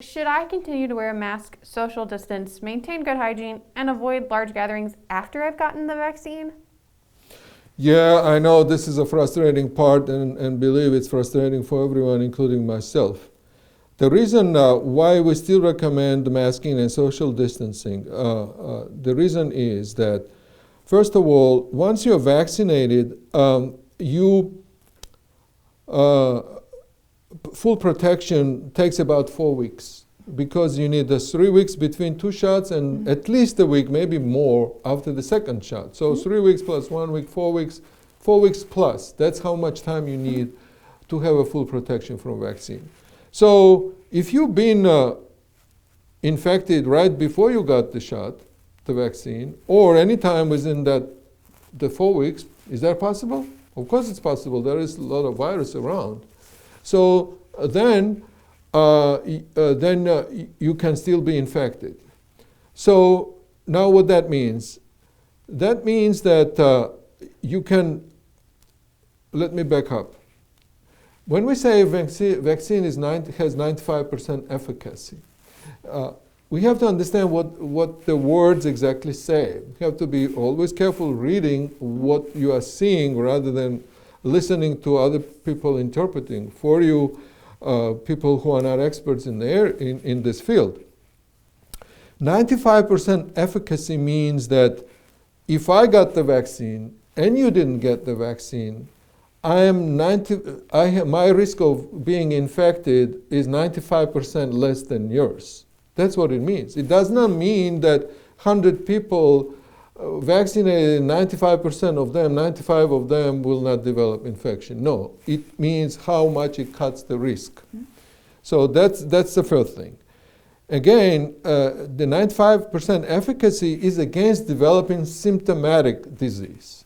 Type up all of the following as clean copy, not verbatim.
Should I continue to wear a mask, social distance, maintain good hygiene, and avoid large gatherings after I've gotten the vaccine? Yeah, I know this is a frustrating part, and believe it's frustrating for everyone, including myself. The reason why we still recommend masking and social distancing, the reason is that, first of all, once you're vaccinated, full protection takes about 4 weeks because you need 3 weeks between 2 shots and at least a week, maybe more, after the second shot. So 3 weeks plus 1 week, 4 weeks, 4 weeks plus. That's how much time you need to have a full protection from vaccine. So if you've been infected right before you got the shot, the vaccine, or any time within the 4 weeks, is that possible? Of course it's possible. There is a lot of virus around. So then you can still be infected. So now what that means? That means that you can, let me back up. When we say vaccine has 95% efficacy, we have to understand what the words exactly say. You have to be always careful reading what you are seeing rather than listening to other people interpreting for you, people who are not experts in this field. 95% efficacy means that if I got the vaccine and you didn't get the vaccine, my risk of being infected is 95% less than yours. That's what it means. It does not mean that 100 people vaccinated, 95% of them, 95 of them will not develop infection. No, it means how much it cuts the risk. So that's the first thing. Again, the 95% efficacy is against developing symptomatic disease.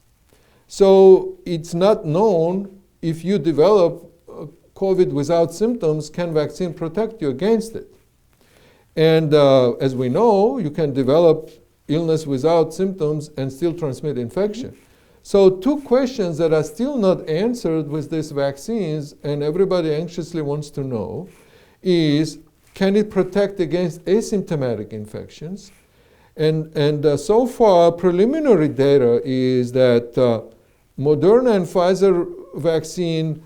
So it's not known if you develop COVID without symptoms, can vaccine protect you against it? And as we know, you can develop illness without symptoms and still transmit infection. So 2 questions that are still not answered with these vaccines, and everybody anxiously wants to know, is can it protect against asymptomatic infections? And so far, preliminary data is that Moderna and Pfizer vaccine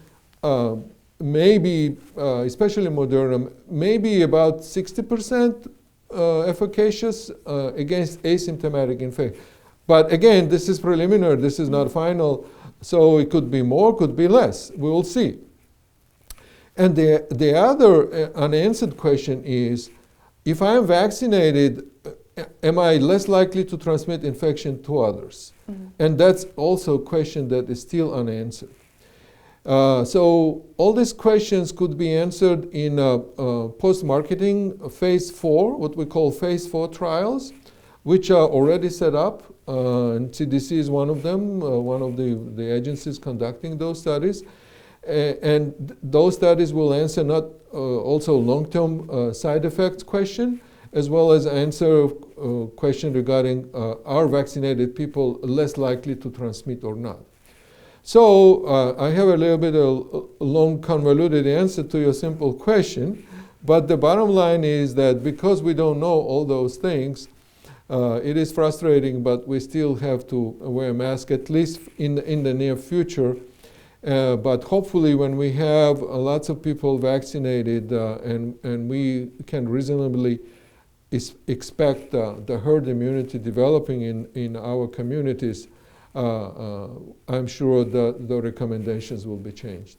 maybe, especially Moderna, maybe about 60% efficacious against asymptomatic infection. But again, this is preliminary, this is not final, so it could be more, could be less. We will see. And the other unanswered question is, if I'm vaccinated, am I less likely to transmit infection to others? And that's also a question that is still unanswered. So all these questions could be answered in post-marketing phase 4, what we call phase 4 trials, which are already set up. And CDC is one of them, one of the agencies conducting those studies. And those studies will answer not also long-term side effects question, as well as answer a question regarding are vaccinated people less likely to transmit or not. So I have a little bit of a long convoluted answer to your simple question, but the bottom line is that because we don't know all those things, it is frustrating, but we still have to wear a mask at least in the near future. But hopefully when we have lots of people vaccinated and we can reasonably expect the herd immunity developing in our communities, I'm sure the recommendations will be changed.